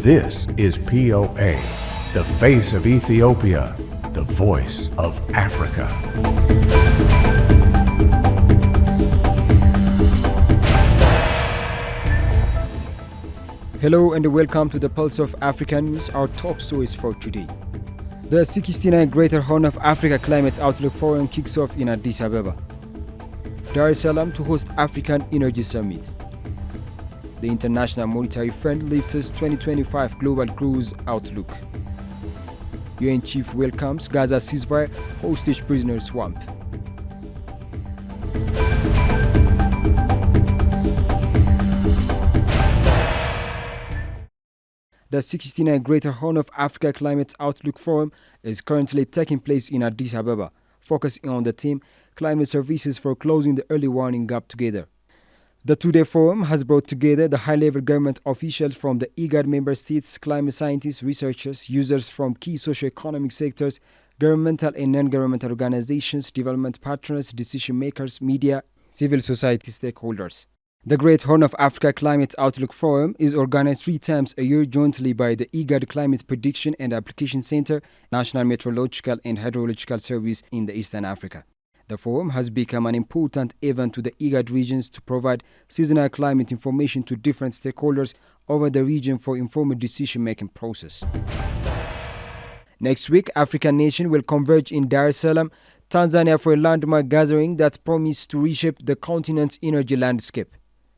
This is POA, the face of Ethiopia, the voice of Africa. Hello and welcome to the Pulse of Africa News, our top stories for today. The 69th Greater Horn of Africa Climate Outlook Forum kicks off in Addis Ababa. Dar es Salaam to host African Energy Summit. The International Monetary Fund lifts 2025 Global Growth Outlook. UN Chief welcomes Gaza ceasefire, hostage prisoner swamp. The 69th Greater Horn of Africa Climate Outlook Forum is currently taking place in Addis Ababa, focusing on the theme Climate Services for Closing the Early Warning Gap Together. The two-day forum has brought together the high-level government officials from the IGAD member states, climate scientists, researchers, users from key socio-economic sectors, governmental and non-governmental organizations, development partners, decision-makers, media, civil society stakeholders. The Great Horn of Africa Climate Outlook Forum is organized 3 times a year jointly by the IGAD Climate Prediction and Application Center, National Meteorological and Hydrological Service in the Eastern Africa. The forum has become an important event to the IGAD regions to provide seasonal climate information to different stakeholders over the region for informed decision-making process. Next week, African nations will converge in Dar es Salaam, Tanzania for a landmark gathering that promises to reshape the continent's energy landscape.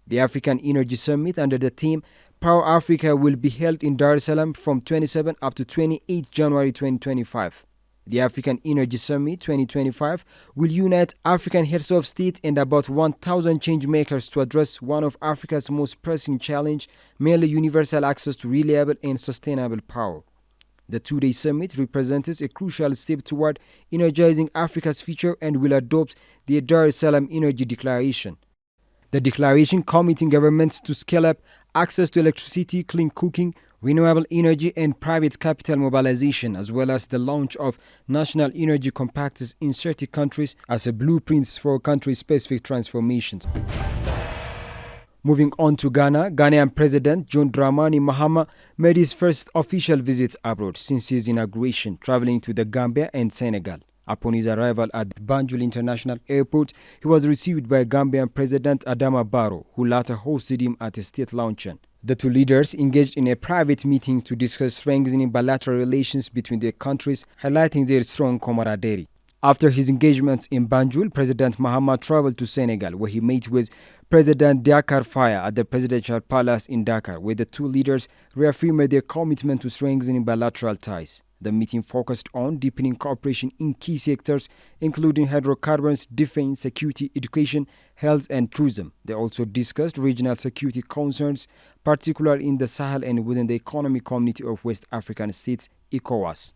The African Energy Summit under the theme Power Africa will be held in Dar es Salaam from 27 up to 28 January 2025. The African Energy Summit 2025 will unite African heads of state and about 1,000 change makers to address one of Africa's most pressing challenges, mainly universal access to reliable and sustainable power. The 2-day summit represents a crucial step toward energizing Africa's future and will adopt the Dar es Salaam Energy Declaration. The declaration committing governments to scale up access to electricity, clean cooking, renewable energy and private capital mobilization, as well as the launch of national energy compacts in certain countries as a blueprint for country-specific transformations. Moving on to Ghana, Ghanaian President John Dramani Mahama made his first official visit abroad since his inauguration, traveling to the Gambia and Senegal. Upon his arrival at Banjul International Airport, he was received by Gambian President Adama Barrow, who later hosted him at a state luncheon. The two leaders engaged in a private meeting to discuss strengthening bilateral relations between their countries, highlighting their strong camaraderie. After his engagements in Banjul, President Mahama traveled to Senegal, where he met with President Dakar Faye at the Presidential Palace in Dakar, where the two leaders reaffirmed their commitment to strengthening bilateral ties. The meeting focused on deepening cooperation in key sectors, including hydrocarbons, defense, security, education, health, and tourism. They also discussed regional security concerns, particularly in the Sahel and within the Economic Community of West African States, ECOWAS.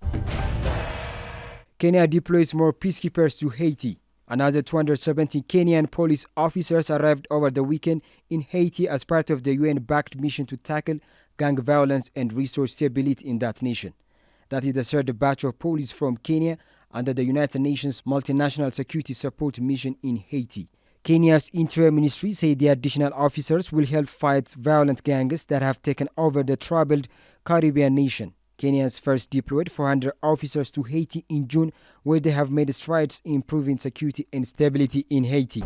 Kenya deploys more peacekeepers to Haiti. Another 270 Kenyan police officers arrived over the weekend in Haiti as part of the UN-backed mission to tackle gang violence and restore stability in that nation. That is the third batch of police from Kenya under the United Nations Multinational Security Support Mission in Haiti. Kenya's Interior Ministry said the additional officers will help fight violent gangs that have taken over the troubled Caribbean nation. Kenya's first deployed 400 officers to Haiti in June, where they have made strides in improving security and stability in Haiti.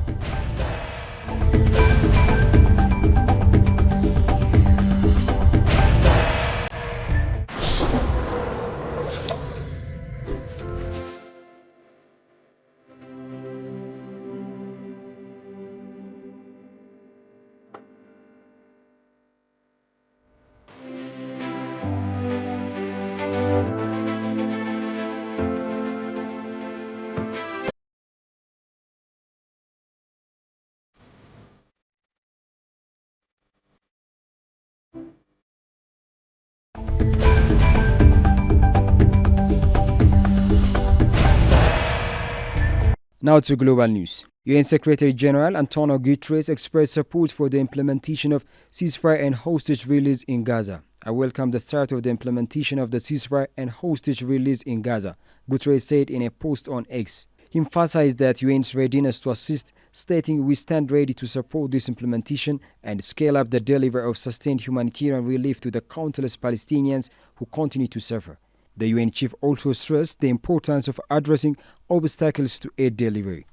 Now to global news. UN Secretary General Antonio Guterres expressed support for the implementation of ceasefire and hostage release in Gaza. I welcome the start of the implementation of the ceasefire and hostage release in Gaza, Guterres said in a post on X. He emphasized that UN's readiness to assist stating, "We stand ready to support this implementation and scale up the delivery of sustained humanitarian relief to the countless Palestinians who continue to suffer." The UN chief also stressed the importance of addressing obstacles to aid delivery.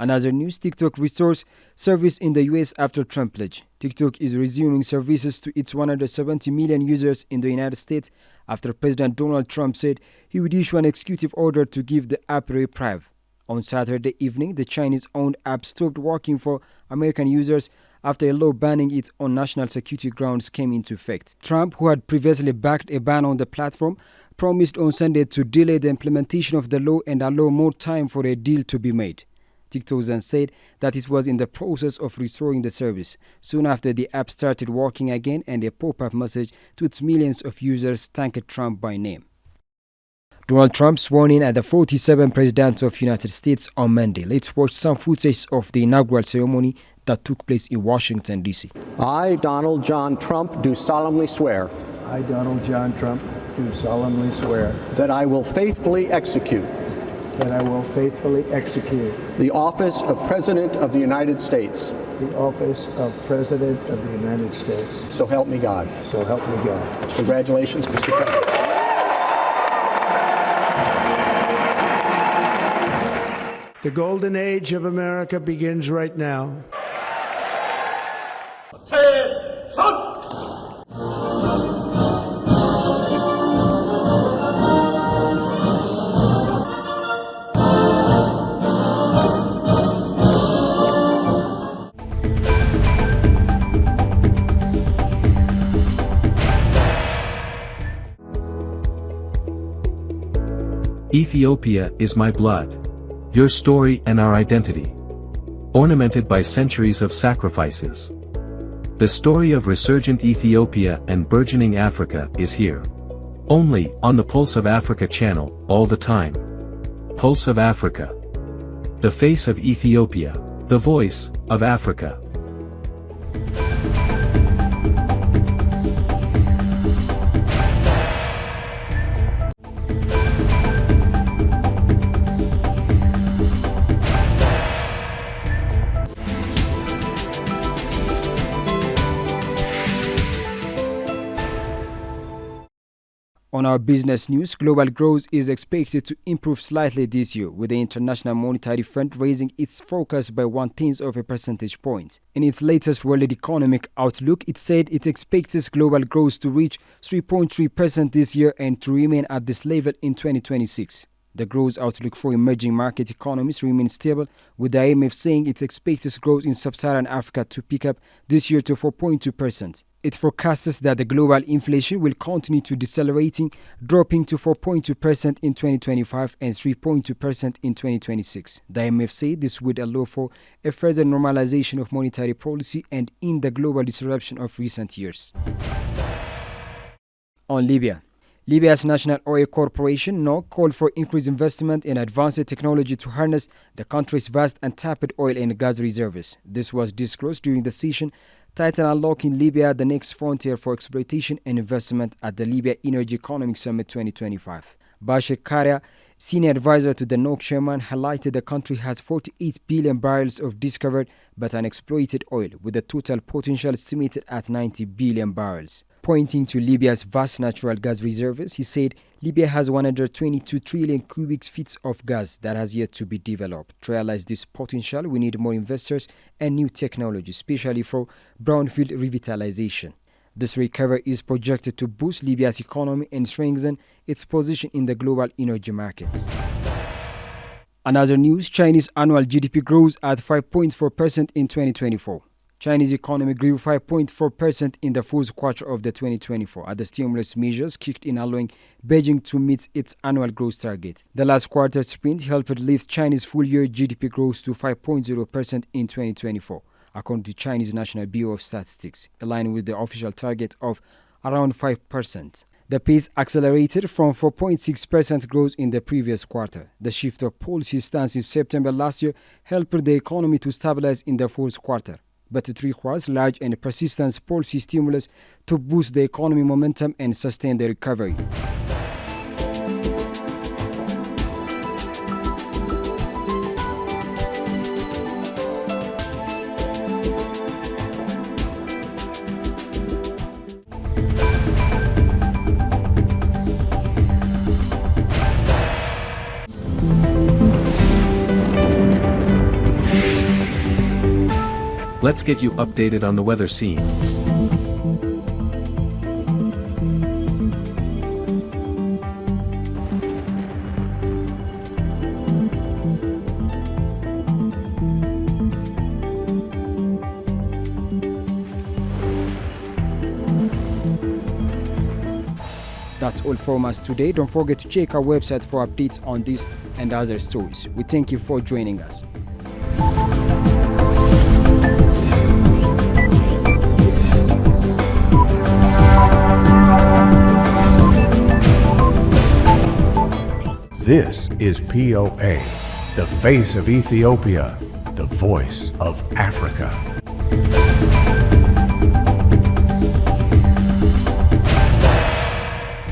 Another news, TikTok restores service in the US after Trump pledge. TikTok is resuming services to its 170 million users in the United States after President Donald Trump said he would issue an executive order to give the app a reprieve. On Saturday evening, the Chinese-owned app stopped working for American users after a law banning it on national security grounds came into effect. Trump, who had previously backed a ban on the platform, promised on Sunday to delay the implementation of the law and allow more time for a deal to be made. TikTok then said that it was in the process of restoring the service. Soon after, the app started working again, and a pop-up message to its millions of users thanked Trump by name. Donald Trump sworn in as the 47th President of the United States on Monday. Let's watch some footage of the inaugural ceremony that took place in Washington, D.C. I, Donald John Trump, do solemnly swear. I, Donald John Trump, do solemnly swear. That I will faithfully execute. That I will faithfully execute. The office of President of the United States. The office of President of the United States. So help me God. So help me God. Congratulations, Mr. President. The golden age of America begins right now. Ethiopia is my blood. Your story and our identity. Ornamented by centuries of sacrifices. The story of resurgent Ethiopia and burgeoning Africa is here. Only on the Pulse of Africa channel, all the time. Pulse of Africa. The face of Ethiopia. The voice of Africa. On our business news, global growth is expected to improve slightly this year, with the International Monetary Fund raising its forecast by 0.1 of a percentage point. In its latest World Economic Outlook, it said it expects global growth to reach 3.3% this year and to remain at this level in 2026. The growth outlook for emerging market economies remains stable, with the IMF saying it expects growth in sub-Saharan Africa to pick up this year to 4.2%. It forecasts that the global inflation will continue to decelerating, dropping to 4.2% in 2025 and 3.2% in 2026. The IMF said this would allow for a further normalization of monetary policy and end the global disruption of recent years. On Libya. Libya's National Oil Corporation NOC called for increased investment in advanced technology to harness the country's vast untapped oil and gas reserves. This was disclosed during the session titled Unlocking Libya, the Next Frontier for Exploitation and Investment at the Libya Energy Economic Summit 2025. Bashir Karia, senior advisor to the NOC chairman, highlighted the country has 48 billion barrels of discovered but unexploited oil, with a total potential estimated at 90 billion barrels. Pointing to Libya's vast natural gas reserves, he said Libya has 122 trillion cubic feet of gas that has yet to be developed. To realize this potential, we need more investors and new technology, especially for brownfield revitalization. This recovery is projected to boost Libya's economy and strengthen its position in the global energy markets. Another news, Chinese annual GDP grows at 5.4% in 2024. Chinese economy grew 5.4% in the fourth quarter of the 2024 as the stimulus measures kicked in, allowing Beijing to meet its annual growth target. The last quarter sprint helped lift Chinese full-year GDP growth to 5.0% in 2024, according to Chinese National Bureau of Statistics, aligned with the official target of around 5%. The pace accelerated from 4.6% growth in the previous quarter. The shift of policy stance in September last year helped the economy to stabilize in the fourth quarter, but it requires large and persistent policy stimulus to boost the economy momentum and sustain the recovery. Let's get you updated on the weather scene. That's all from us today. Don't forget to check our website for updates on this and other stories. We thank you for joining us. This is POA, the face of Ethiopia, the voice of Africa.